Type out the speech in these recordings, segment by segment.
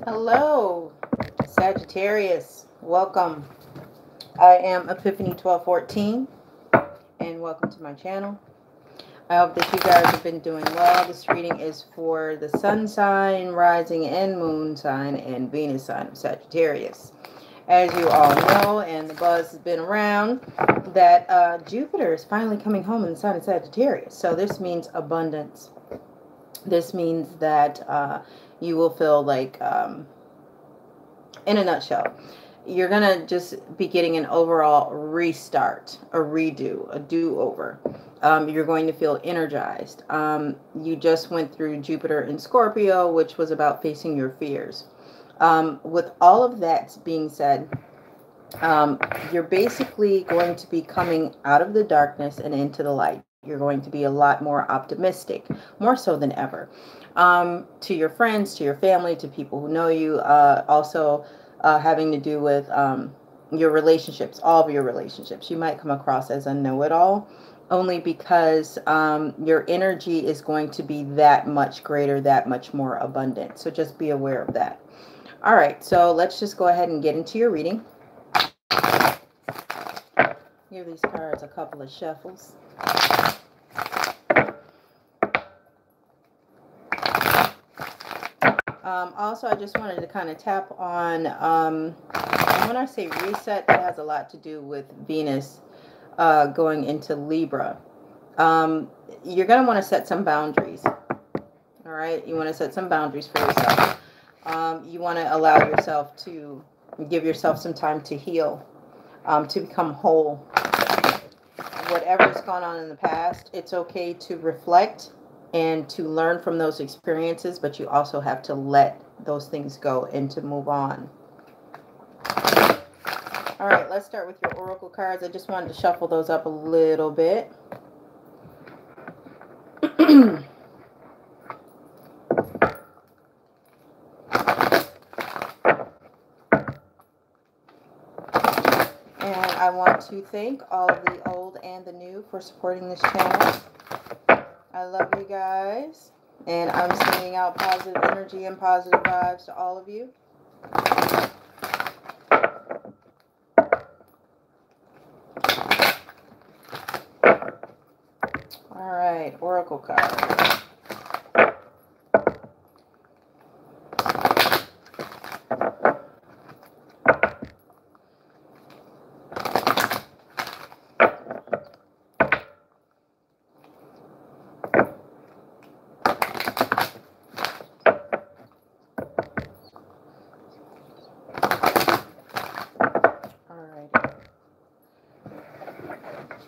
Hello, Sagittarius. Welcome. I am Epiphany 1214, and welcome to my channel. I hope that you guys have been doing well. This reading is for the sun sign, rising and moon sign, and Venus sign of Sagittarius. As you all know, and the buzz has been around, that Jupiter is finally coming home in the sign of Sagittarius. So this means abundance. This means that you will feel like, in a nutshell, you're going to just be getting an overall restart, a redo, a do-over. You're going to feel energized. You just went through Jupiter in Scorpio, which was about facing your fears. With all of that being said, you're basically going to be coming out of the darkness and into the light. You're going to be a lot more optimistic, more so than ever. To your friends, to your family, to people who know you, also having to do with your relationships, all of your relationships. You might come across as a know-it-all, only because your energy is going to be that much greater, that much more abundant. So just be aware of that. All right, so let's just go ahead and get into your reading. Give these cards a couple of shuffles. Also, I just wanted to kind of tap on, when I say reset, it has a lot to do with Venus going into Libra. You're going to want to set some boundaries. All right, you want to set some boundaries for yourself. You want to allow yourself to give yourself some time to heal, to become whole. Whatever's gone on in the past, it's okay to reflect and to learn from those experiences, but you also have to let those things go and to move on. All right, let's start with your oracle cards. I just wanted to shuffle those up a little bit. And I want to thank all of the old and the new for supporting this channel. I love you guys, and I'm sending out positive energy and positive vibes to all of you. All right, oracle cards.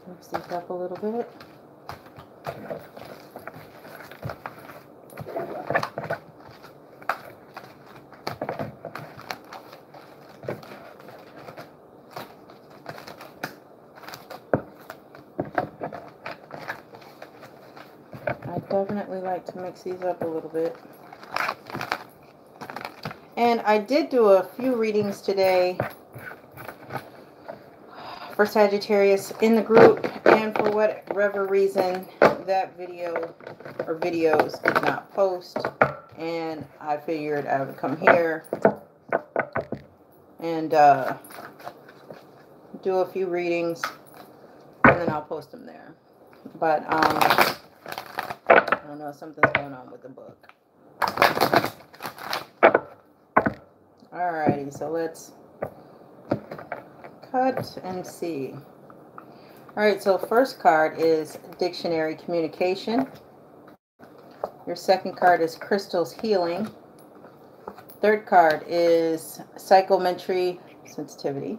Mix these up a little bit. I definitely like to mix these up a little bit. And I did do a few readings today for Sagittarius in the group, and for whatever reason that video or videos did not post, and I figured I would come here and do a few readings, and then I'll post them there. But I don't know, something's going on with the book. Alrighty, so let's cut and see. All right, so first card is Dictionary Communication. Your second card is Crystals Healing. Third card is Psychometry Sensitivity.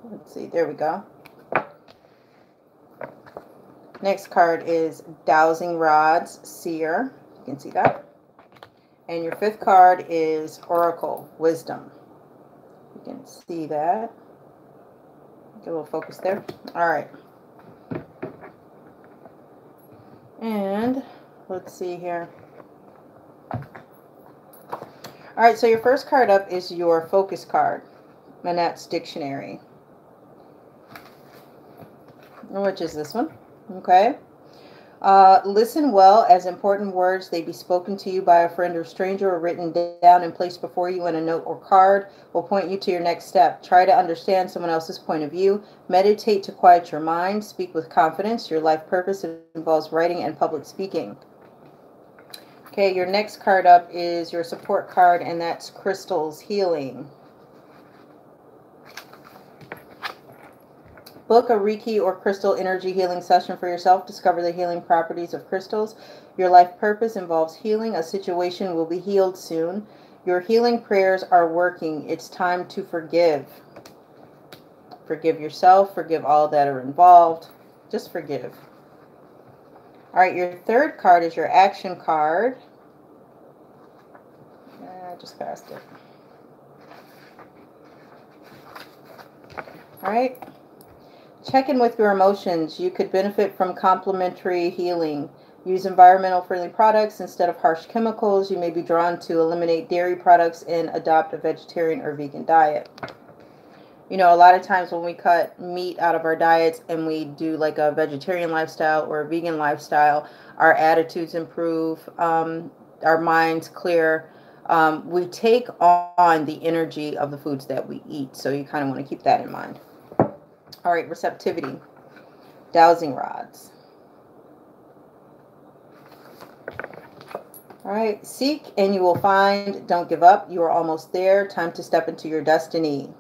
Let's see, there we go. Next card is Dowsing Rods Seer. You can see that. And your fifth card is Oracle Wisdom. You can see that. Get a little focus there. All right. And let's see here. All right, so your first card up is your focus card, and that's Dictionary, which is this one. Okay. Listen well, as important words they be spoken to you by a friend or stranger or written down and placed before you in a note or card will point you to your next step. Try to understand someone else's point of view. Meditate to quiet your mind. Speak with confidence. Your life purpose involves writing and public speaking. Okay, your next card up is your support card, and that's Crystals Healing. Book a Reiki or crystal energy healing session for yourself. Discover the healing properties of crystals. Your life purpose involves healing. A situation will be healed soon. Your healing prayers are working. It's time to forgive. Forgive yourself. Forgive all that are involved. Just forgive. All right, your third card is your action card. I just passed it. All right. Check in with your emotions. You could benefit from complementary healing. Use environmental friendly products instead of harsh chemicals. You may be drawn to eliminate dairy products and adopt a vegetarian or vegan diet. You know, a lot of times when we cut meat out of our diets and we do like a vegetarian lifestyle or a vegan lifestyle, our attitudes improve, our minds clear. We take on the energy of the foods that we eat. So you kind of want to keep that in mind. All right, receptivity. Dowsing rods. All right, seek and you will find. Don't give up. You are almost there. Time to step into your destiny.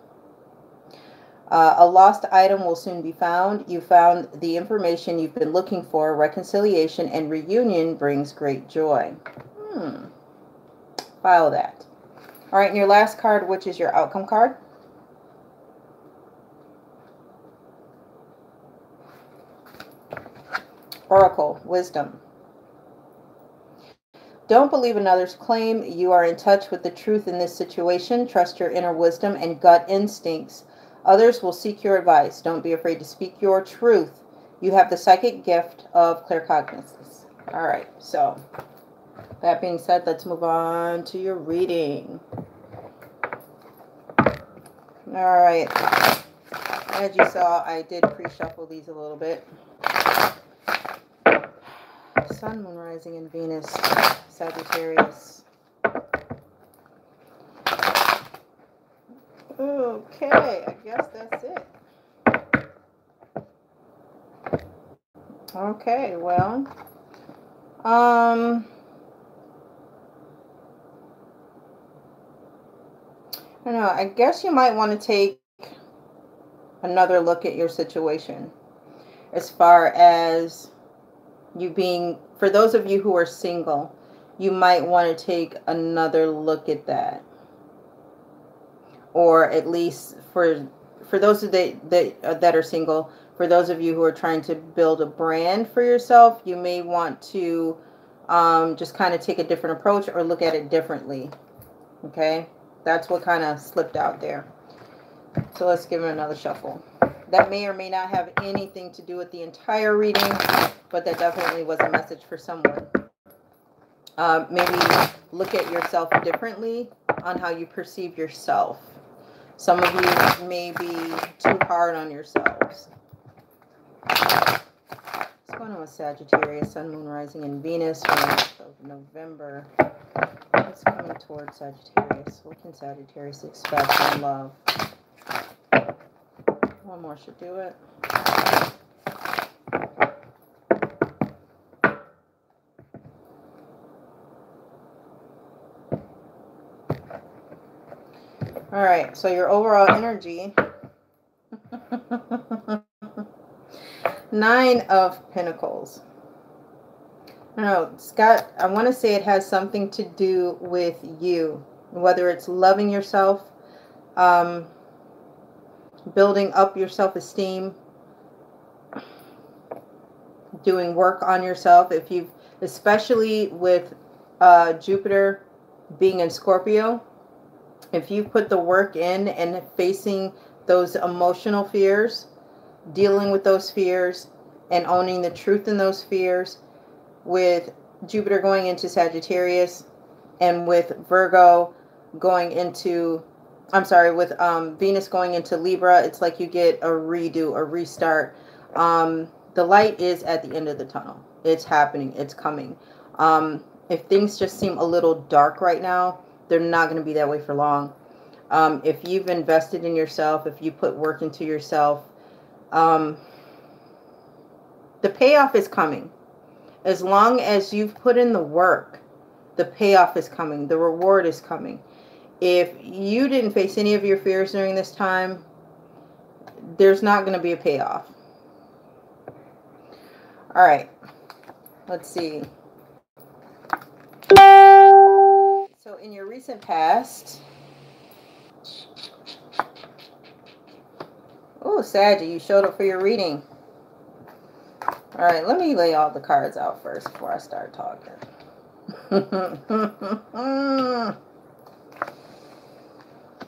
A lost item will soon be found. You found the information you've been looking for. Reconciliation and reunion brings great joy. File that. All right, and your last card, which is your outcome card. Oracle, wisdom. Don't believe another's claim. You are in touch with the truth in this situation. Trust your inner wisdom and gut instincts. Others will seek your advice. Don't be afraid to speak your truth. You have the psychic gift of claircognizance. All right, so that being said, let's move on to your reading. All right. As you saw, I did pre-shuffle these a little bit. Sun, Moon, Rising, and Venus, Sagittarius. Okay, I guess that's it. Okay, well, I don't know, I guess you might want to take another look at your situation as far as you being, for those of you who are single, you might want to take another look at that. Or at least for those that are single, for those of you who are trying to build a brand for yourself, you may want to just kind of take a different approach or look at it differently. Okay, that's what kind of slipped out there. So let's give it another shuffle. That may or may not have anything to do with the entire reading, but that definitely was a message for someone. Maybe look at yourself differently on how you perceive yourself. Some of you may be too hard on yourselves. What's going on with Sagittarius, Sun, Moon, Rising, and Venus for the month of November? What's coming towards Sagittarius? What can Sagittarius expect in love? One more should do it. All right, so your overall energy. 9 of Pentacles. I don't know, Scott, I want to say it has something to do with you. Whether it's loving yourself, building up your self-esteem, doing work on yourself. If you've, especially with Jupiter being in Scorpio, if you put the work in and facing those emotional fears, dealing with those fears and owning the truth in those fears, with Jupiter going into Sagittarius and with Virgo going into, I'm sorry, with Venus going into Libra, it's like you get a redo, a restart. The light is at the end of the tunnel. It's happening. It's coming. If things just seem a little dark right now, they're not going to be that way for long. If you've invested in yourself, if you put work into yourself, the payoff is coming. As long as you've put in the work, the payoff is coming. The reward is coming. If you didn't face any of your fears during this time, there's not going to be a payoff. All right. Let's see. So in your recent past, oh, Saggy, you showed up for your reading. All right, let me lay all the cards out first before I start talking.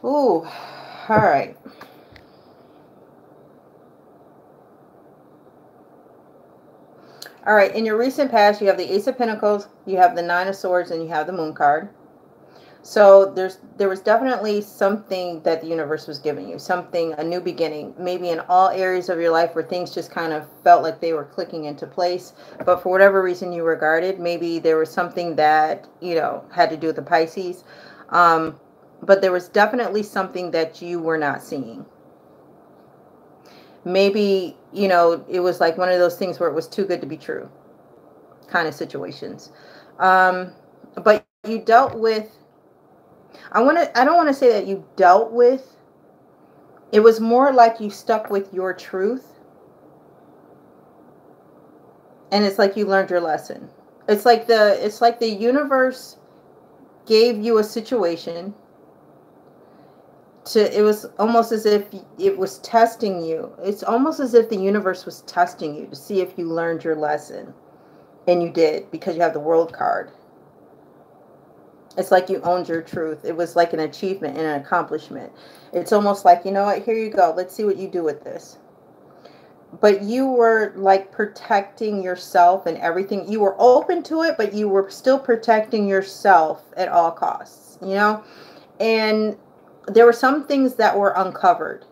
Ooh, all right. All right, in your recent past, you have the Ace of Pentacles, you have the Nine of Swords, and you have the Moon card. So there was definitely something that the universe was giving you, something, a new beginning, maybe in all areas of your life where things just kind of felt like they were clicking into place. But for whatever reason you were guarded, maybe there was something that, you know, had to do with the Pisces. But there was definitely something that you were not seeing. Maybe, you know, it was like one of those things where it was too good to be true kind of situations. But you dealt with, I don't want to say that you dealt with, it was more like you stuck with your truth. And it's like you learned your lesson. It's like the universe gave you a situation it was almost as if it was testing you. It's almost as if the universe was testing you to see if you learned your lesson. And you did, because you have the World card. It's like you owned your truth. It was like an achievement and an accomplishment. It's almost like, you know what, here you go. Let's see what you do with this. But you were like protecting yourself and everything. You were open to it, but you were still protecting yourself at all costs, you know? And there were some things that were uncovered.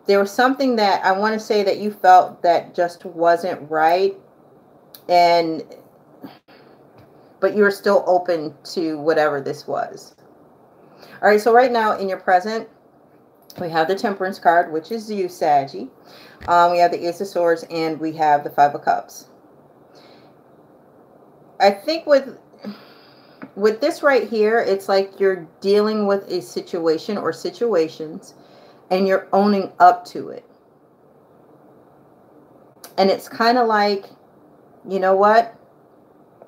There was something that I want to say that you felt that just wasn't right. But you were still open to whatever this was. All right, so right now in your present, we have the Temperance card, which is you, Saggy. We have the Ace of Swords, and we have the Five of Cups. I think with this right here, it's like you're dealing with a situation or situations, and you're owning up to it. And it's kind of like, you know what?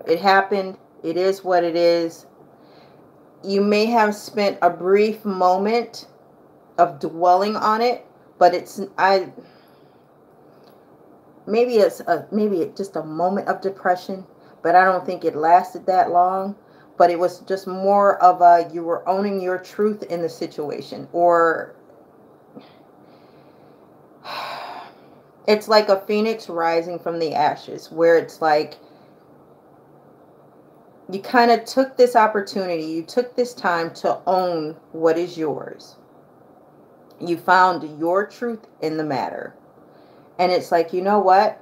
It happened. It is what it is. You may have spent a brief moment of dwelling on it, but maybe it's just a moment of depression, but I don't think it lasted that long. But it was just more of you were owning your truth in the situation, or it's like a phoenix rising from the ashes, where it's like you kind of took this opportunity, you took this time to own what is yours. You found your truth in the matter. And it's like, you know what?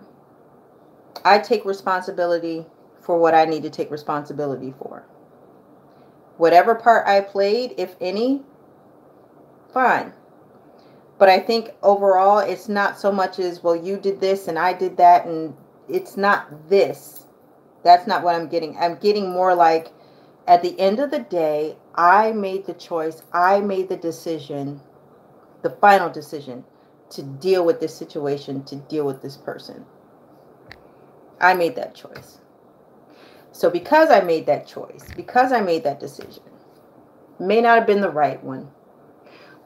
I take responsibility for what I need to take responsibility for. Whatever part I played, if any, fine. But I think overall, it's not so much as, well, you did this and I did that, and it's not this. That's not what I'm getting. I'm getting more like, at the end of the day, I made the choice. I made the decision, the final decision, to deal with this situation, to deal with this person. I made that choice. So because I made that choice, because I made that decision, may not have been the right one,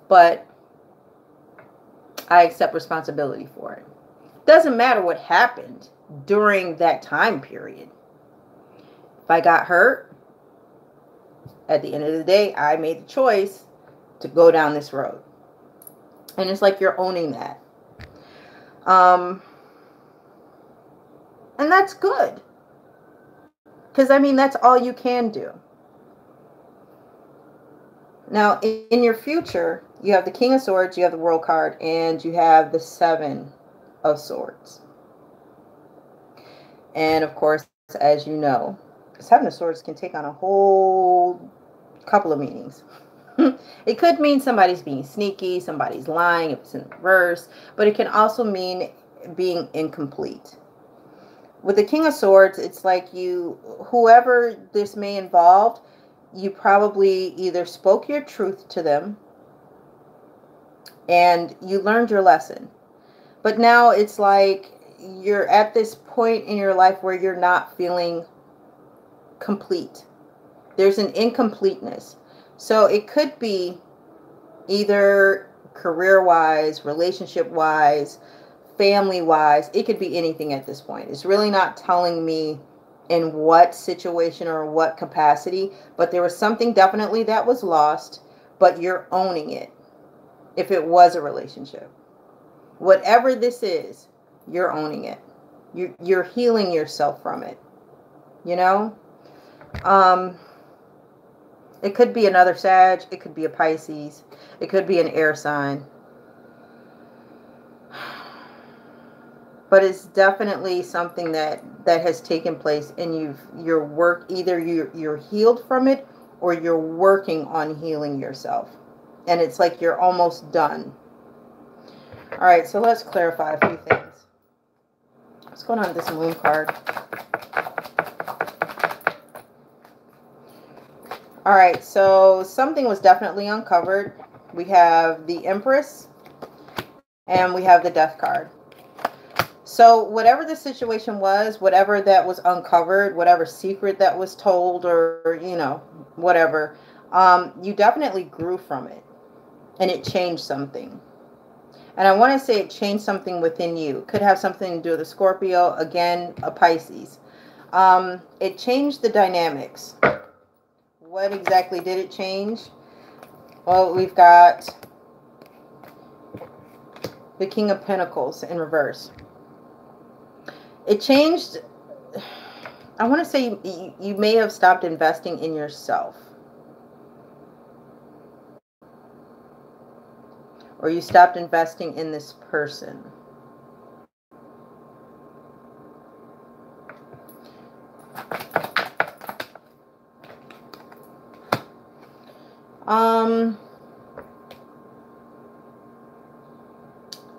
but I accept responsibility for it. Doesn't matter what happened during that time period. If I got hurt, at the end of the day, I made the choice to go down this road. And it's like you're owning that. And that's good. Because, I mean, that's all you can do. Now, in your future, you have the King of Swords, you have the World card, and you have the Seven of Swords. And of course, as you know, Seven of Swords can take on a whole couple of meanings. It could mean somebody's being sneaky, somebody's lying if it's in reverse, but it can also mean being incomplete. With the King of Swords, it's like whoever this may involve, you probably either spoke your truth to them and you learned your lesson. But now it's like you're at this point in your life where you're not feeling complete. There's an incompleteness. So it could be either career-wise, relationship-wise, family-wise. It could be anything at this point. It's really not telling me in what situation or what capacity, but there was something definitely that was lost, but you're owning it. If it was a relationship, whatever this is, you're owning it. You're healing yourself from it. You know? It could be another Sag. It could be a Pisces. It could be an air sign. But it's definitely something that has taken place, and your work, either you're healed from it or you're working on healing yourself. And it's like you're almost done. All right, so let's clarify a few things. What's going on with this moon card? All right, so something was definitely uncovered. We have the Empress and we have the Death card. So whatever the situation was, whatever that was uncovered, whatever secret that was told, or, you know, whatever, you definitely grew from it. And it changed something. And I want to say it changed something within you. It could have something to do with a Scorpio, again, a Pisces. It changed the dynamics. What exactly did it change? Well, we've got the King of Pentacles in reverse. It changed. I want to say you may have stopped investing in yourself. Or you stopped investing in this person.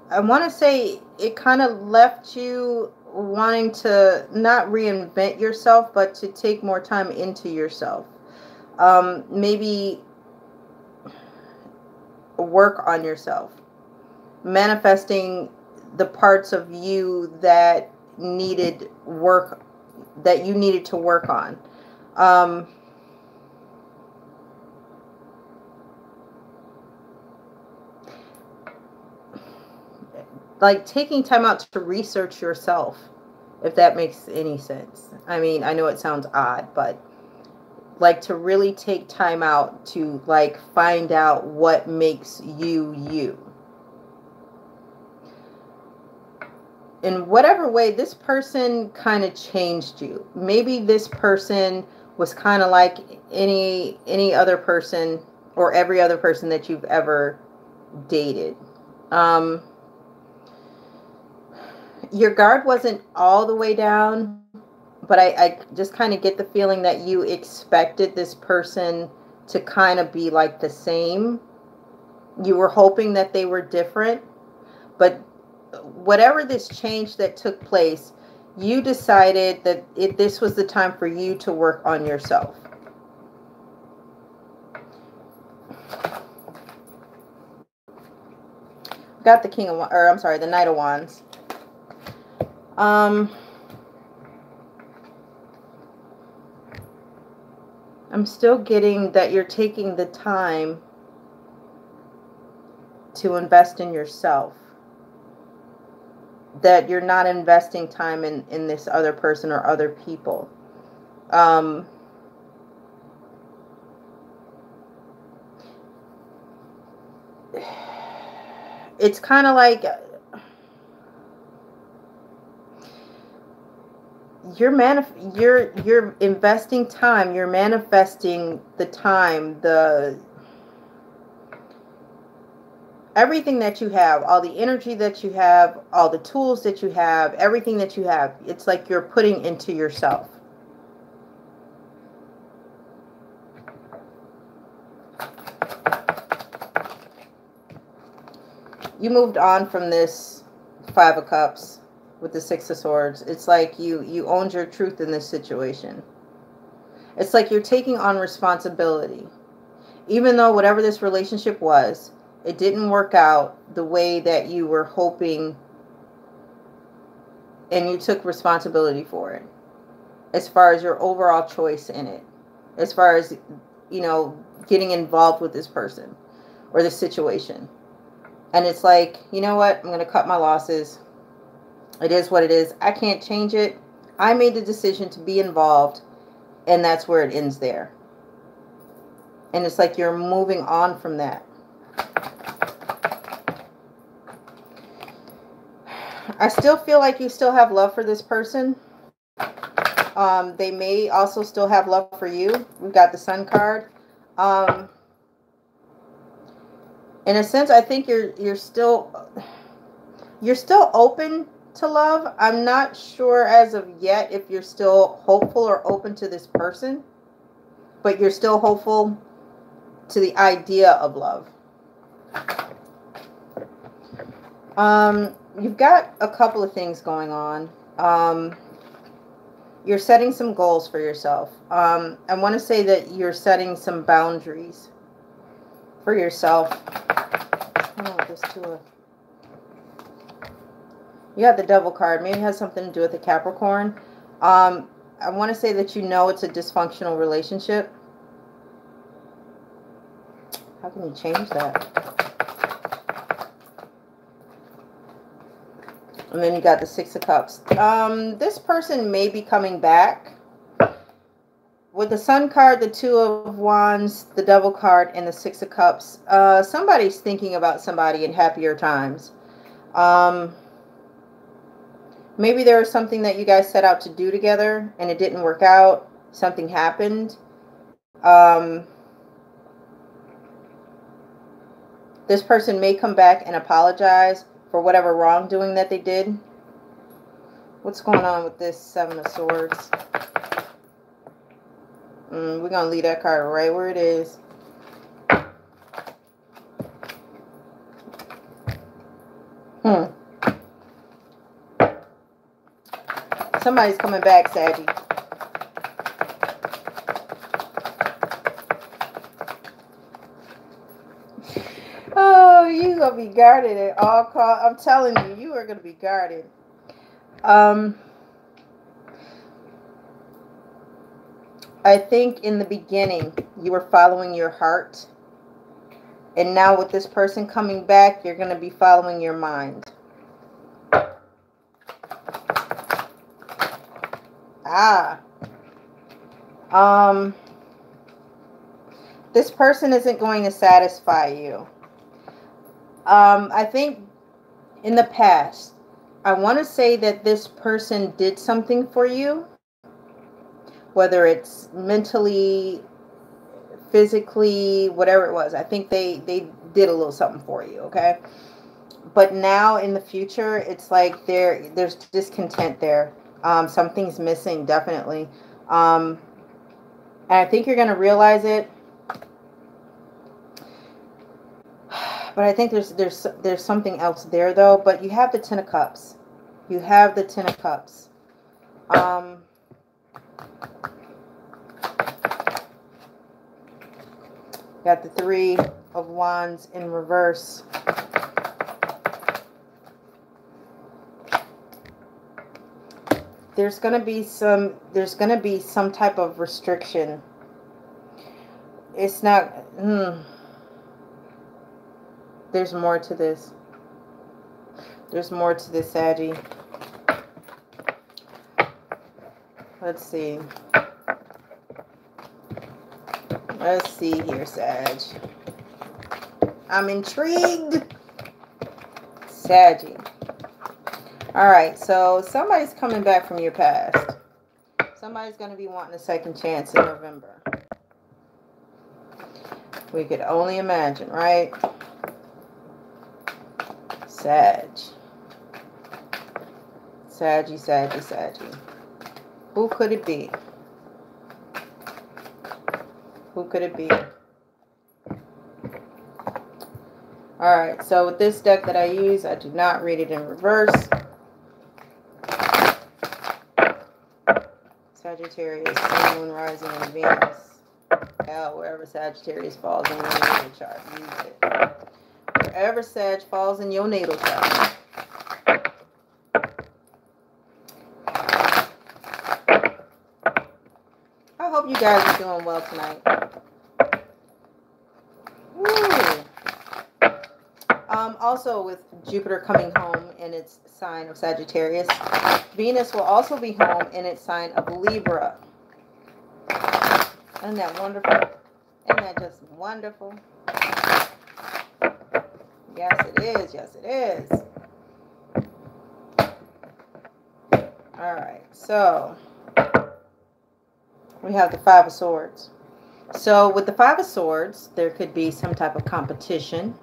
I want to say it kind of left you wanting to not reinvent yourself, but to take more time into yourself. Maybe work on yourself, manifesting the parts of you that needed work, that you needed to work on. Like taking time out to research yourself, if that makes any sense. I mean, I know it sounds odd, but like to really take time out to like find out what makes you you. In whatever way, this person kind of changed you. Maybe this person was kind of like any other person or every other person that you've ever dated. Your guard wasn't all the way down, but I just kind of get the feeling that you expected this person to kind of be like the same. You were hoping that they were different, but whatever this change that took place, you decided that this was the time for you to work on yourself. Got the the Knight of Wands. I'm still getting that you're taking the time to invest in yourself. That you're not investing time in this other person or other people. It's kind of like you're investing time, you're manifesting the time, everything that you have, all the energy that you have, all the tools that you have, everything that you have, it's like you're putting into yourself. You moved on from this Five of Cups with the Six of Swords. It's like you owned your truth in this situation. It's like you're taking on responsibility. Even though whatever this relationship was, it didn't work out the way that you were hoping, and you took responsibility for it. As far as your overall choice in it. As far as, you know, getting involved with this person or this situation. And it's like, you know what? I'm going to cut my losses. It is what it is. I can't change it. I made the decision to be involved, and that's where it ends there. And it's like you're moving on from that. I still feel like you still have love for this person. They may also still have love for you. We've got the Sun card. In a sense, I think you're still open to love. I'm not sure as of yet if you're still hopeful or open to this person, but you're still hopeful to the idea of love. You've got a couple of things going on. You're setting some goals for yourself. I want to say that you're setting some boundaries for yourself. You got the Devil card. Maybe it has something to do with the Capricorn. I want to say that you know it's a dysfunctional relationship. How can you change that? And then you got the Six of Cups. This person may be coming back. With the Sun card, the Two of Wands, the Devil card, and the Six of Cups, somebody's thinking about somebody in happier times. Maybe there was something that you guys set out to do together, and it didn't work out. Something happened. This person may come back and apologize for whatever wrongdoing that they did. What's going on with this Seven of Swords? We're going to leave that card right where it is. Somebody's coming back, Saggy. Oh, you're going to be guarded at all costs. I'm telling you, you are going to be guarded. I think in the beginning, you were following your heart. And now with this person coming back, you're going to be following your mind. This person isn't going to satisfy you. I think in the past, I want to say that this person did something for you. Whether it's mentally, physically, whatever it was. I think they did a little something for you, okay? But now in the future, it's like there's discontent there. Something's missing, definitely. And I think you're going to realize it. But I think there's something else there, though. But you have the Ten of Cups. You have the Ten of Cups. Got the Three of Wands in reverse. There's going to be some type of restriction. It's not there's more to this. There's more to this, Saggy. Let's see. Let's see here, Sag. I'm intrigued. Saggy. Alright, so somebody's coming back from your past. Somebody's going to be wanting a second chance in November. We could only imagine, right? Sag. Saggy, saggy, saggy. Who could it be? Who could it be? Alright, so with this deck that I use, I do not read it in reverse. Sagittarius, Sun, Moon, Rising, and Venus. Hell, wherever Sagittarius falls in your natal chart, use it. Wherever Sag falls in your natal chart. I hope you guys are doing well tonight. Woo. Also, with Jupiter coming home in its sign of Sagittarius, Venus will also be home in its sign of Libra. Isn't that wonderful? Isn't that just wonderful? Yes, it is. Yes, it is. All right. So, we have the Five of Swords. So, with the Five of Swords, there could be some type of competition.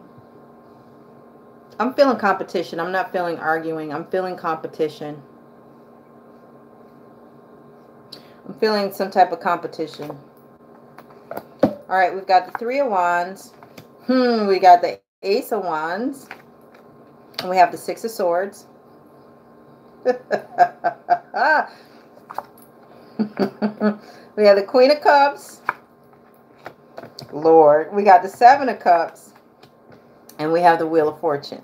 I'm feeling competition. I'm not feeling arguing. I'm feeling competition. I'm feeling some type of competition. All right, we've got the Three of Wands. We got the Ace of Wands. And we have the Six of Swords. We have the Queen of Cups. Lord. We got the Seven of Cups. And we have the Wheel of Fortune.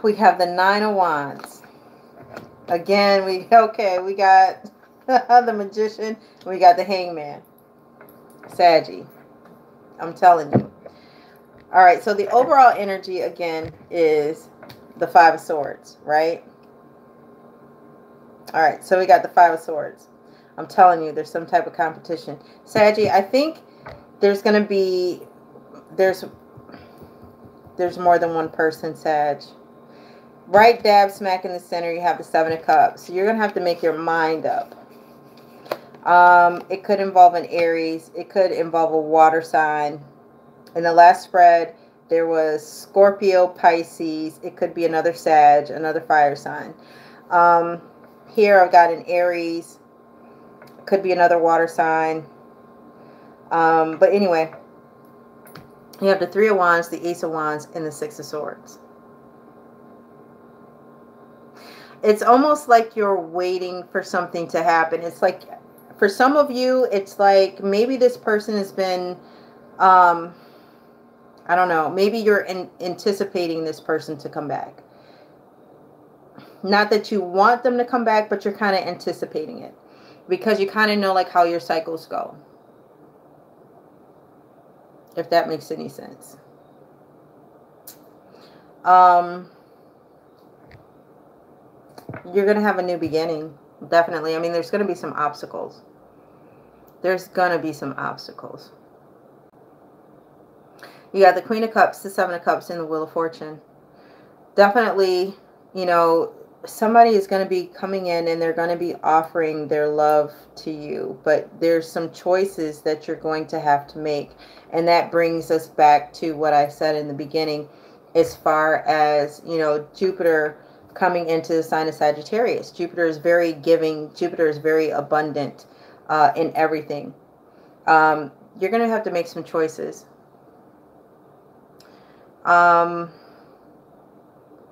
We have the Nine of Wands. Again, we got the Magician. We got the Hangman. Saggy. I'm telling you. All right, so the overall energy, again, is the Five of Swords, right? All right, so we got the Five of Swords. I'm telling you, there's some type of competition. Saggy, I think there's going to be... There's more than one person, Sag. Right dab smack in the center, you have the Seven of Cups. So you're going to have to make your mind up. It could involve an Aries. It could involve a water sign. In the last spread, there was Scorpio, Pisces. It could be another Sag, another fire sign. Here I've got an Aries. Could be another water sign. But anyway, you have the Three of Wands, the Ace of Wands, and the Six of Swords. It's almost like you're waiting for something to happen. It's like, for some of you, it's like maybe this person has been, I don't know, maybe you're anticipating this person to come back. Not that you want them to come back, but you're kind of anticipating it. Because you kind of know like how your cycles go. If that makes any sense. You're going to have a new beginning. Definitely. I mean, there's going to be some obstacles. There's going to be some obstacles. You got the Queen of Cups, the Seven of Cups, and the Wheel of Fortune. Definitely, you know, somebody is going to be coming in and they're going to be offering their love to you. But there's some choices that you're going to have to make. And that brings us back to what I said in the beginning, as far as, you know, Jupiter coming into the sign of Sagittarius. Jupiter is very giving. Jupiter is very abundant in everything. You're going to have to make some choices.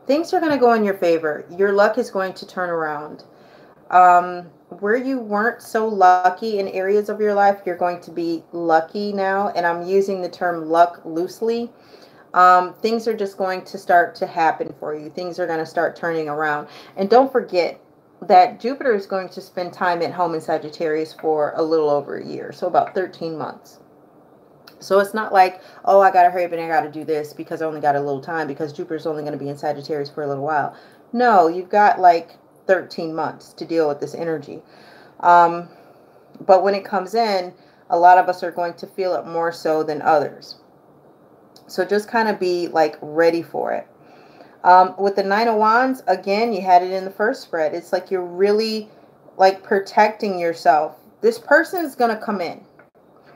Things are going to go in your favor. Your luck is going to turn around. Where you weren't so lucky in areas of your life, you're going to be lucky now. And I'm using the term luck loosely. Things are just going to start to happen for you. Things are going to start turning around. And don't forget that Jupiter is going to spend time at home in Sagittarius for a little over a year. So about 13 months. So it's not like, oh, I got to hurry up and I got to do this because I only got a little time, because Jupiter's only going to be in Sagittarius for a little while. No, you've got like 13 months to deal with this energy. But when it comes in, a lot of us are going to feel it more so than others. So just kind of be like ready for it. With the Nine of Wands, again, you had it in the first spread. It's like you're really like protecting yourself. This person is going to come in.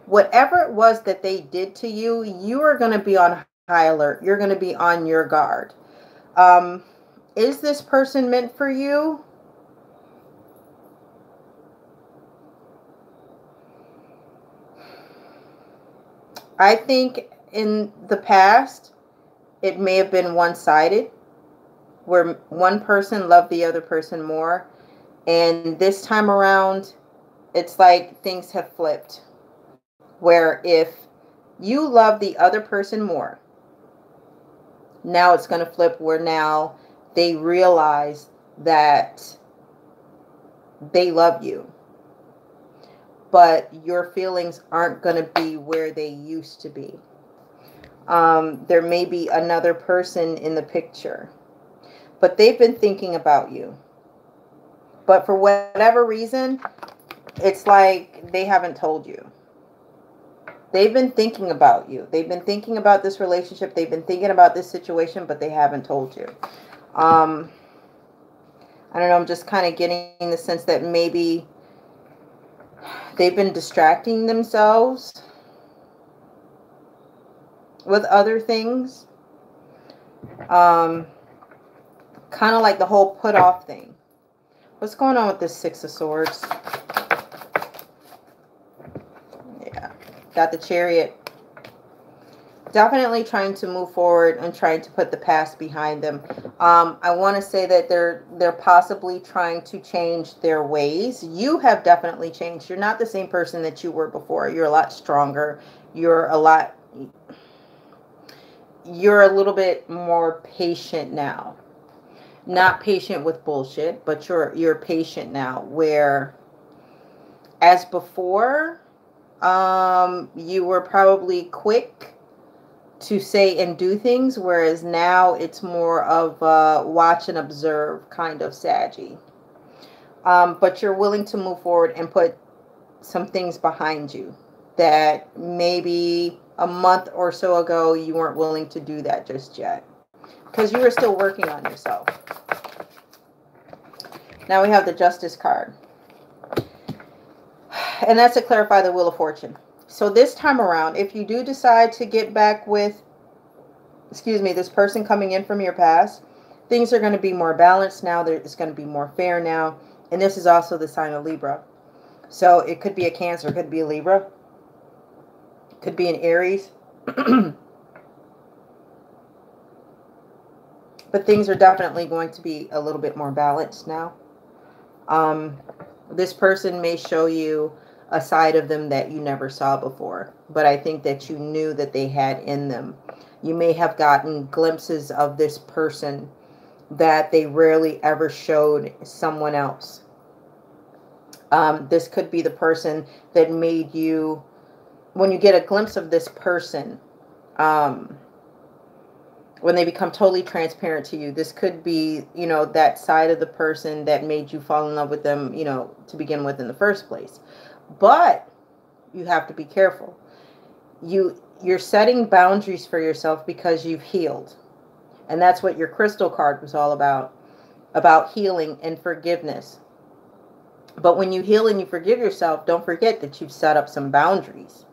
Whatever it was that they did to you, you are going to be on high alert. You're going to be on your guard. Is this person meant for you? I think in the past, it may have been one-sided, where one person loved the other person more. And this time around, it's like things have flipped. Where if you love the other person more, now it's going to flip where now they realize that they love you. But your feelings aren't going to be where they used to be. There may be another person in the picture, but they've been thinking about you. But for whatever reason, it's like they haven't told you. They've been thinking about you. They've been thinking about this relationship. They've been thinking about this situation, but they haven't told you. I don't know. I'm just kind of getting the sense that maybe they've been distracting themselves with other things. Kind of like the whole put off thing. What's going on with this Six of Swords? Yeah. Got the Chariot. Definitely trying to move forward and trying to put the past behind them. I want to say that they're possibly trying to change their ways. You have definitely changed. You're not the same person that you were before. You're a lot stronger. You're a little bit more patient now. Not patient with bullshit, but you're patient now. Where as before, you were probably quick to say and do things, whereas now it's more of a watch and observe kind of Saggy. But you're willing to move forward and put some things behind you that maybe a month or so ago you weren't willing to do that just yet, because you were still working on yourself. Now we have the Justice card. And that's to clarify the Wheel of Fortune. So this time around, if you do decide to get back with, this person coming in from your past, things are going to be more balanced now. It's going to be more fair now. And this is also the sign of Libra. So it could be a Cancer, it could be a Libra, it could be an Aries. But things are definitely going to be a little bit more balanced now. This person may show you a side of them that you never saw before, but I think that you knew that they had in them. You may have gotten glimpses of this person that they rarely ever showed someone else. This could be the person that made you, when you get a glimpse of this person, when they become totally transparent to you, this could be, that side of the person that made you fall in love with them, to begin with in the first place. But you have to be careful. You're setting boundaries for yourself because you've healed. And that's what your crystal card was all about healing and forgiveness. But when you heal and you forgive yourself, don't forget that you've set up some boundaries.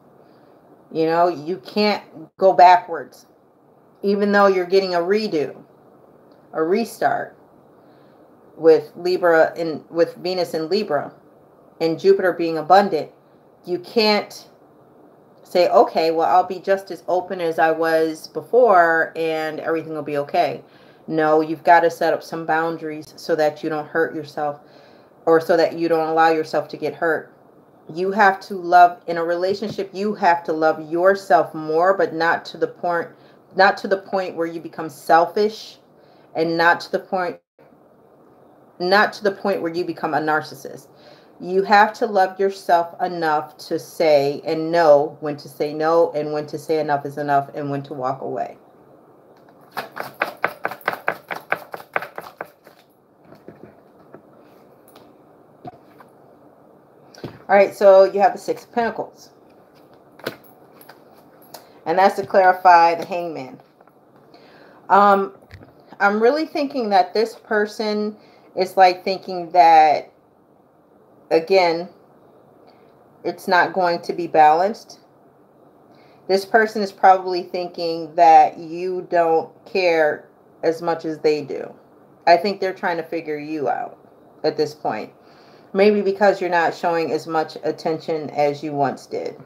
You can't go backwards. Even though you're getting a redo, a restart with Libra and with Venus in Libra and Jupiter being abundant, you can't say, okay, well, I'll be just as open as I was before and everything will be okay. No, you've got to set up some boundaries so that you don't hurt yourself, or so that you don't allow yourself to get hurt. You have to love, in a relationship, you have to love yourself more, but not to the point where you become selfish, and not to the point where you become a narcissist. You have to love yourself enough to say and know when to say no, and when to say enough is enough, and when to walk away. All right, so you have the Six of Pentacles. And that's to clarify the Hangman. I'm really thinking that this person is like thinking that, again, it's not going to be balanced. This person is probably thinking that you don't care as much as they do. I think they're trying to figure you out at this point. Maybe because you're not showing as much attention as you once did.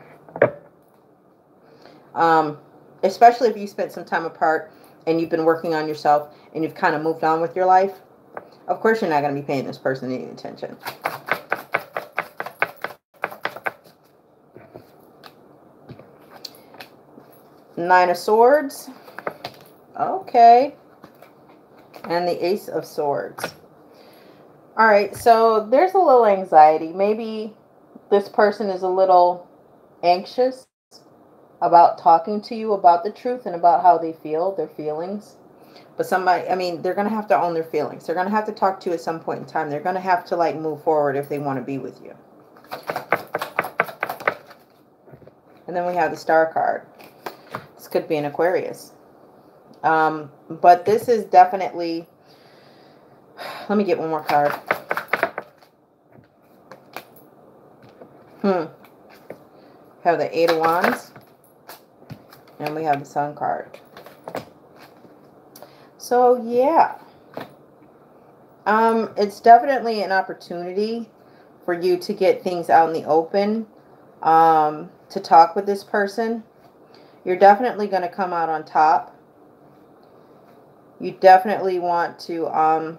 Especially if you spent some time apart and you've been working on yourself and you've kind of moved on with your life. Of course, you're not going to be paying this person any attention. Nine of Swords. Okay. And the Ace of Swords. All right, so there's a little anxiety. Maybe this person is a little anxious about talking to you about the truth and about how they feel, their feelings. But somebody, I mean, they're going to have to own their feelings. They're going to have to talk to you at some point in time. They're going to have to, like, move forward if they want to be with you. And then we have the Star card. This could be an Aquarius. But this is definitely... Let me get one more card. Have the Eight of Wands. And we have the Sun card. So, yeah. It's definitely an opportunity for you to get things out in the open. To talk with this person. You're definitely going to come out on top. You definitely want to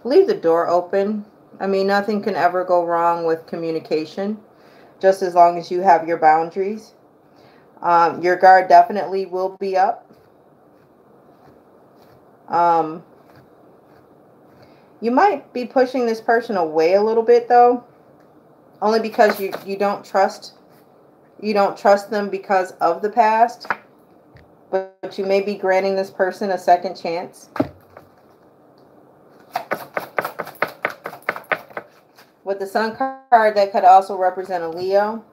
leave the door open. I mean, nothing can ever go wrong with communication. Just as long as you have your boundaries. Your guard definitely will be up. You might be pushing this person away a little bit, though. Only because you don't trust them because of the past. But you may be granting this person a second chance. With the Sun card, that could also represent a Leo.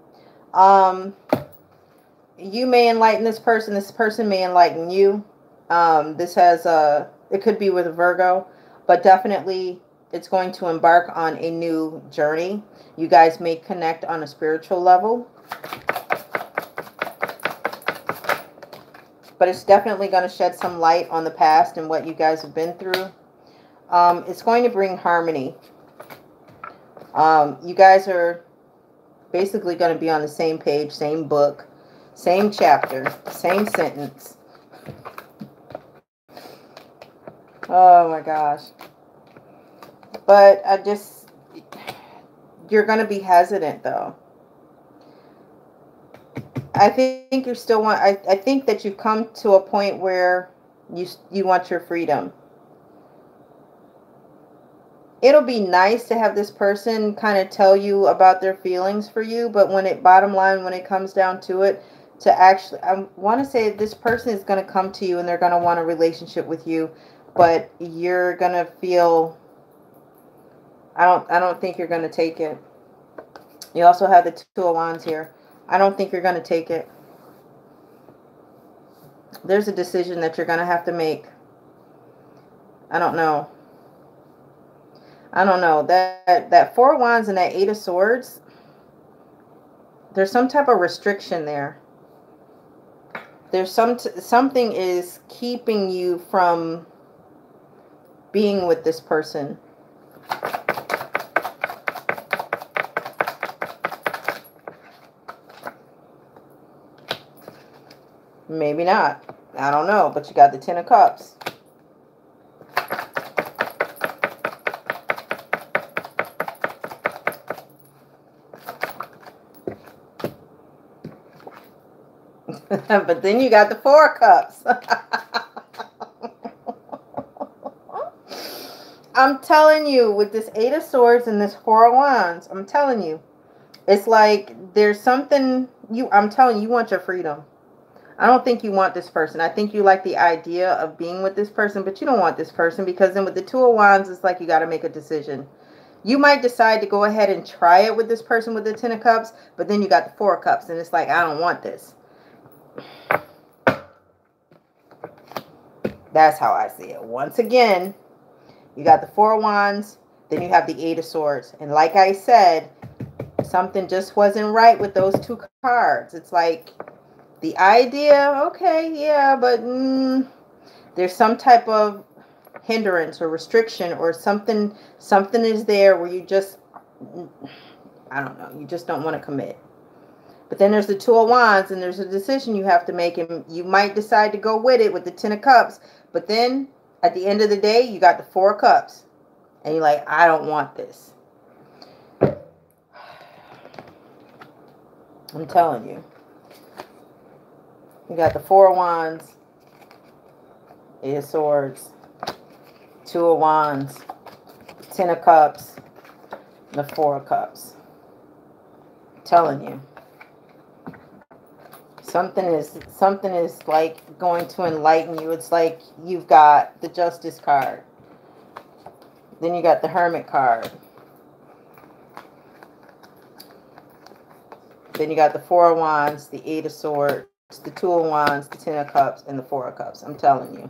You may enlighten this person. This person may enlighten you. This has it could be with a Virgo, but definitely it's going to embark on a new journey. You guys may connect on a spiritual level. But it's definitely going to shed some light on the past and what you guys have been through. It's going to bring harmony. You guys are basically going to be on the same page, same book, same chapter, same sentence. Oh my gosh. But you're going to be hesitant though. I think you still want, I think that you've come to a point where you want your freedom. It'll be nice to have this person kind of tell you about their feelings for you, but bottom line, when it comes down to it, I want to say this person is going to come to you and they're going to want a relationship with you, but you're going to feel, I don't think you're going to take it. You also have the Two of Wands here. I don't think you're going to take it. There's a decision that you're going to have to make. I don't know. That Four of Wands and that Eight of Swords, there's some type of restriction there. There's something is keeping you from being with this person. Maybe not. I don't know. But you got the Ten of Cups. But then you got the Four of Cups. I'm telling you, with this Eight of Swords and this Four of Wands, I'm telling you, it's like there's something I'm telling you, you want your freedom. I don't think you want this person. I think you like the idea of being with this person, but you don't want this person, because then with the Two of Wands, it's like you got to make a decision. You might decide to go ahead and try it with this person with the Ten of Cups, but then you got the Four of Cups, and it's like, I don't want this. That's how I see it. Once again, you got the Four of Wands, then you have the Eight of Swords. And like I said, Something just wasn't right with those two cards. It's like the idea, okay, yeah, but there's some type of hindrance or restriction or something is there where you just, I don't know, you just don't want to commit. But then there's the Two of Wands, and there's a decision you have to make, and you might decide to go with it with the Ten of Cups, but then at the end of the day, you got the Four of Cups, and you're like, I don't want this. I'm telling you. You got the Four of Wands, Eight of Swords, Two of Wands, Ten of Cups, the Four of Cups. I'm telling you. Something is like going to enlighten you. It's like you've got the Justice card. Then you got the Hermit card. Then you got the Four of Wands, the Eight of Swords, the Two of Wands, the Ten of Cups, and the Four of Cups. I'm telling you.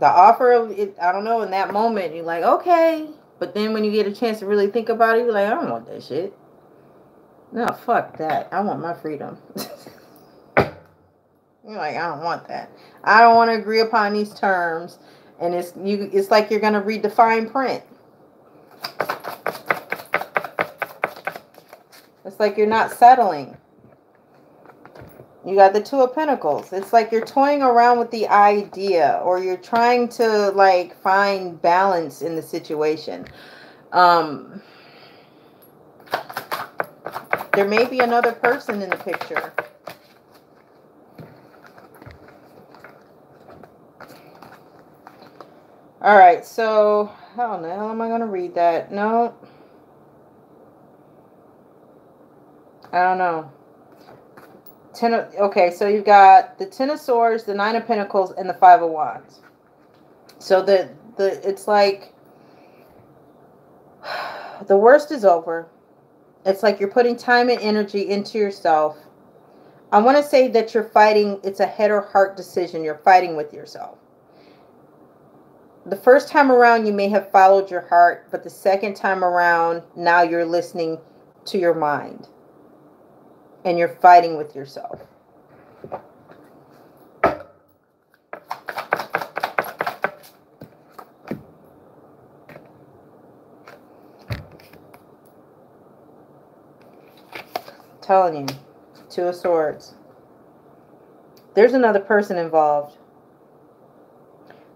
The offer of it, I don't know, in that moment, you're like, okay. But then when you get a chance to really think about it, you're like, I don't want that shit. No, fuck that. I want my freedom. You're like, I don't want that. I don't want to agree upon these terms. And it's like you're going to read the fine print. It's like you're not settling. You got the Two of Pentacles. It's like you're toying around with the idea, or you're trying to like find balance in the situation. There may be another person in the picture. All right, so how in the hell am I going to read that? No. I don't know. Okay, so you've got the Ten of Swords, the Nine of Pentacles, and the Five of Wands. So it's like the worst is over. It's like you're putting time and energy into yourself. I want to say that you're fighting. It's a head or heart decision. You're fighting with yourself. The first time around, you may have followed your heart, but the second time around, now you're listening to your mind. And you're fighting with yourself. I'm telling you, Two of Swords. There's another person involved.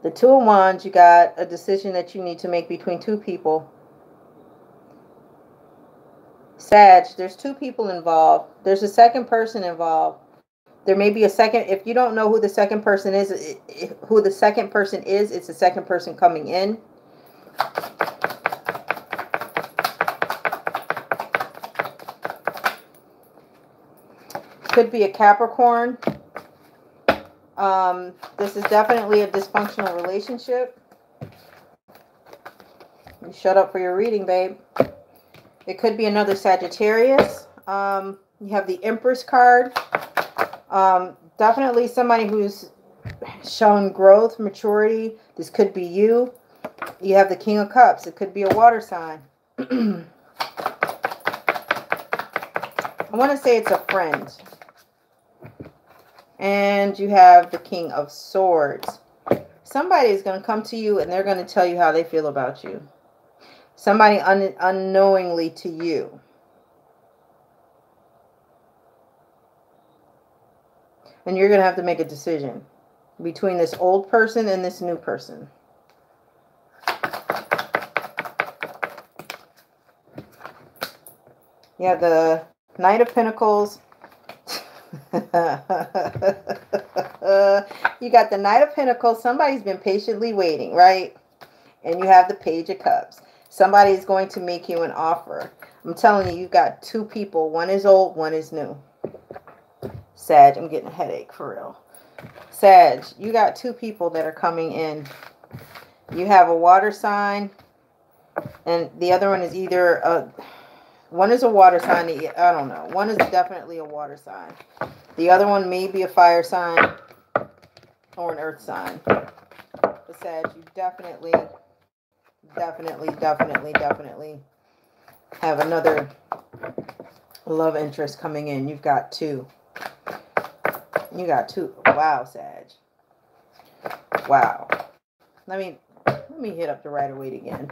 The Two of Wands, you got a decision that you need to make between two people. Sag, there's two people involved. There's a second person involved. There may be a second. If you don't know who the second person is, it's the second person coming in. Could be a Capricorn. This is definitely a dysfunctional relationship. You shut up for your reading, babe. It could be another Sagittarius. You have the Empress card. Definitely somebody who's shown growth, maturity. This could be you. You have the King of Cups. It could be a water sign. I want to say it's a friend. And you have the King of Swords. Somebody is going to come to you and they're going to tell you how they feel about you. Somebody unknowingly to you. And you're going to have to make a decision between this old person and this new person. You have the Knight of Pentacles. You got the Knight of Pentacles. Somebody's been patiently waiting, right? And you have the Page of Cups. Somebody is going to make you an offer. I'm telling you, you've got two people. One is old, one is new. Sag, I'm getting a headache for real. Sag, you got two people that are coming in. You have a water sign, and the other one is either one is a water sign. I don't know. One is definitely a water sign. The other one may be a fire sign or an earth sign. But Sag, you definitely have another love interest coming in. You've got 2. You got 2. Wow, Sag. Wow. Let me hit up the Rider-Waite again.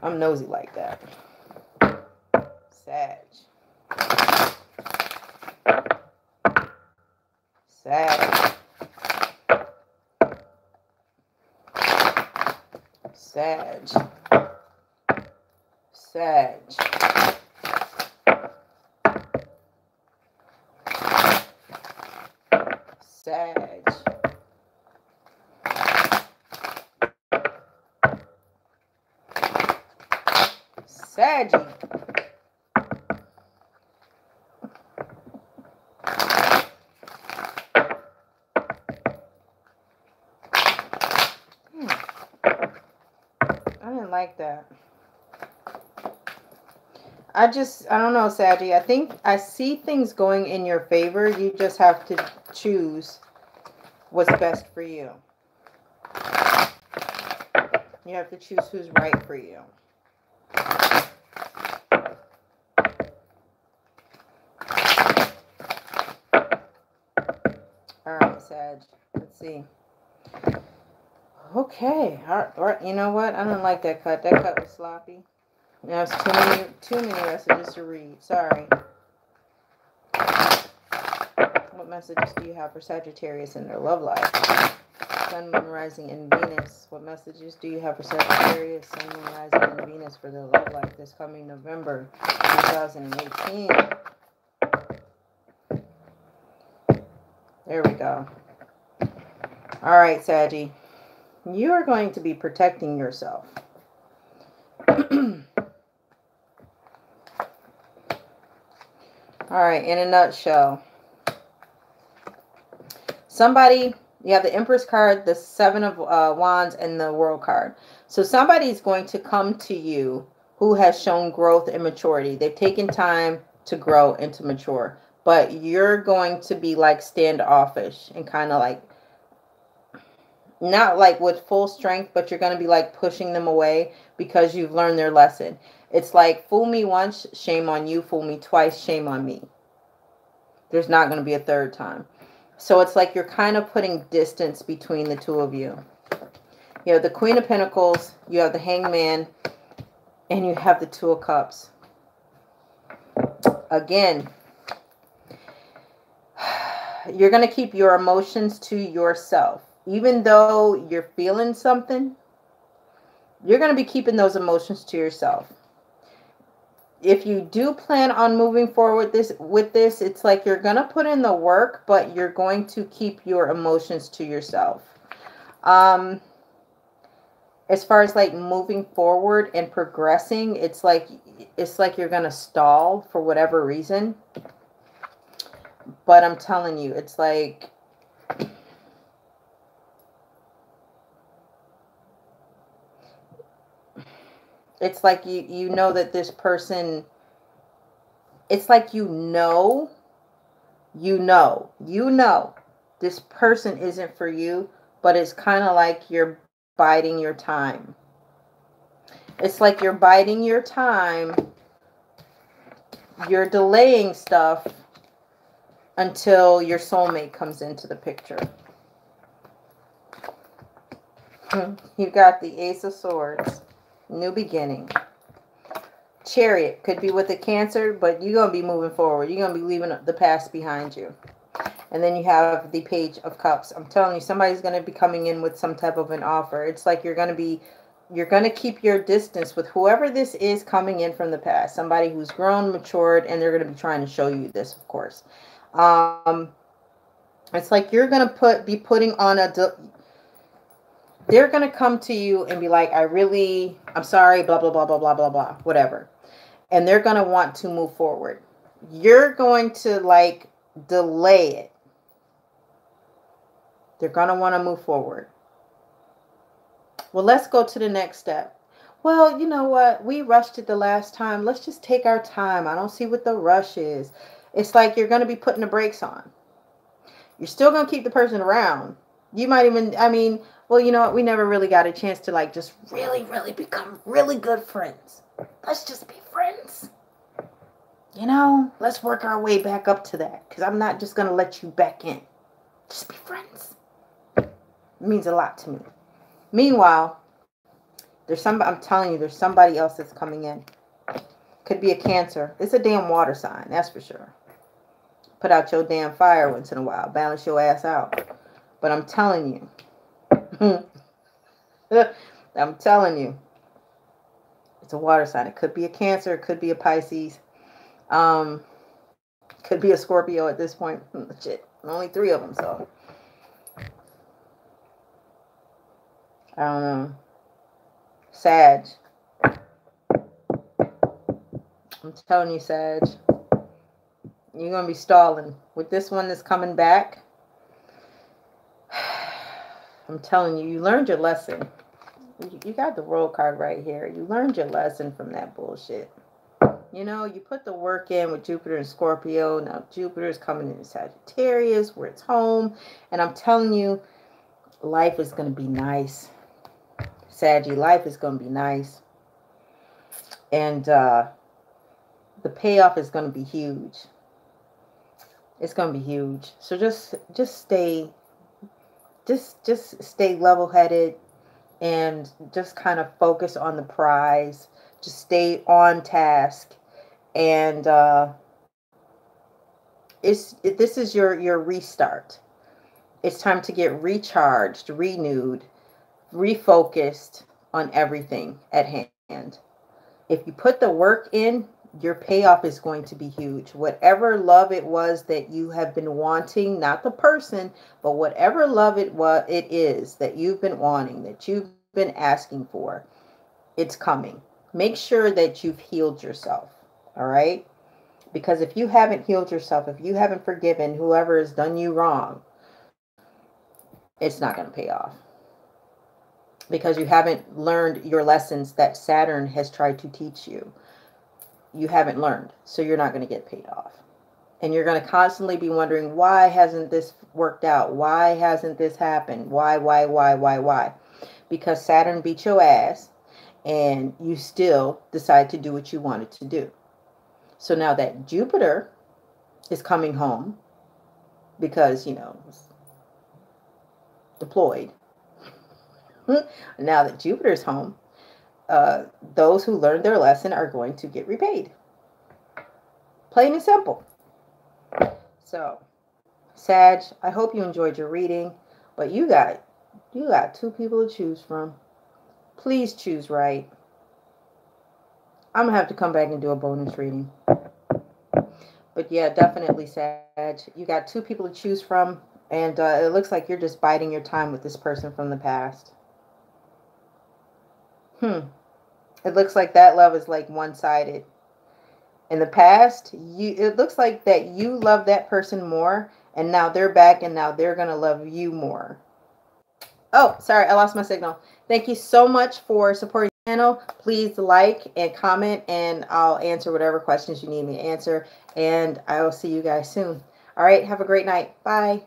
I'm nosy like that. Sag. Sag. Sag. Sag. Sag. Saggy. I didn't like that. I don't know, Saggy. I think I see things going in your favor. You just have to choose what's best for you. You have to choose who's right for you. All right, Sag. Let's see. Okay. All right. You know what? I don't like that cut. That cut was sloppy. There's too many messages to read. Sorry. What messages do you have for Sagittarius in their love life? Sun, Moon, Rising, and Venus. What messages do you have for Sagittarius, Sun, Moon, Rising, and Venus for their love life this coming November 2018? There we go. All right, Saggy. You are going to be protecting yourself. All right, in a nutshell. Somebody, you have the Empress card, the 7 of Wands, and the World card. So somebody's going to come to you who has shown growth and maturity. They've taken time to grow and to mature. But you're going to be like standoffish and kind of like, not like with full strength, but you're going to be like pushing them away because you've learned their lesson. It's like, fool me once, shame on you. Fool me twice, shame on me. There's not going to be a third time. So it's like you're kind of putting distance between the two of you. You have the Queen of Pentacles, you have the Hangman, and you have the 2 of Cups. Again, you're going to keep your emotions to yourself. Even though you're feeling something, you're going to be keeping those emotions to yourself. If you do plan on moving forward with this, it's like you're going to put in the work, but you're going to keep your emotions to yourself. As far as like moving forward and progressing, it's like you're going to stall for whatever reason. But I'm telling you, it's like you know that this person, it's like you know this person isn't for you, but it's kind of like you're biding your time. It's like you're biding your time. You're delaying stuff until your soulmate comes into the picture. You got the Ace of Swords. New beginning. Chariot could be with a Cancer, but you're going to be moving forward. You're going to be leaving the past behind you. And then you have the Page of Cups. I'm telling you, somebody's going to be coming in with some type of an offer. It's like you're going to keep your distance with whoever this is coming in from the past. Somebody who's grown, matured, and they're going to be trying to show you this, of course. It's like you're going to be putting on they're going to come to you and be like, I'm sorry, blah, blah, blah, blah, blah, blah, blah, whatever. And they're going to want to move forward. You're going to like delay it. They're going to want to move forward. Well, let's go to the next step. Well, you know what? We rushed it the last time. Let's just take our time. I don't see what the rush is. It's like you're going to be putting the brakes on. You're still going to keep the person around. You might even, well, you know what? We never really got a chance to like just really, really become really good friends. Let's just be friends. You know, let's work our way back up to that. Because I'm not just going to let you back in. Just be friends. It means a lot to me. Meanwhile, there's somebody, I'm telling you, there's somebody else that's coming in. Could be a Cancer. It's a damn water sign, that's for sure. Put out your damn fire once in a while. Balance your ass out. But I'm telling you. I'm telling you. It's a water sign. It could be a Cancer. It could be a Pisces. Could be a Scorpio at this point. Shit. Only 3 of them, so. I don't know. Sag. I'm telling you, Sag. You're going to be stalling. With this one that's coming back, I'm telling you, you learned your lesson. You got the World card right here. You learned your lesson from that bullshit. You know, you put the work in with Jupiter and Scorpio. Now Jupiter is coming into Sagittarius, where it's home. And I'm telling you, life is going to be nice. Saggy, life is going to be nice. And the payoff is going to be huge. It's going to be huge. So just stay level-headed and just kind of focus on the prize. Just stay on task. And this is your restart. It's time to get recharged, renewed, refocused on everything at hand. If you put the work in, your payoff is going to be huge. Whatever love it was that you have been wanting, not the person, but whatever love it is that you've been wanting, that you've been asking for, it's coming. Make sure that you've healed yourself. All right? Because if you haven't healed yourself, if you haven't forgiven whoever has done you wrong, it's not going to pay off. Because you haven't learned your lessons that Saturn has tried to teach you. You haven't learned, so you're not going to get paid off. And you're going to constantly be wondering, why hasn't this worked out? Why hasn't this happened? Why? Because Saturn beat your ass, and you still decide to do what you wanted to do. So now that Jupiter is coming home, because, you know, it's deployed. Now that Jupiter's home, those who learned their lesson are going to get repaid. Plain and simple. So, Sag, I hope you enjoyed your reading, but you got 2 people to choose from. Please choose right. I'm going to have to come back and do a bonus reading. But yeah, definitely, Sag. You got 2 people to choose from, and it looks like you're just biding your time with this person from the past. It looks like that love is like one-sided. In the past, it looks like that you love that person more, and now they're back, and now they're going to love you more. Oh, sorry, I lost my signal. Thank you so much for supporting the channel. Please like and comment, and I'll answer whatever questions you need me to answer. And I will see you guys soon. All right, have a great night. Bye.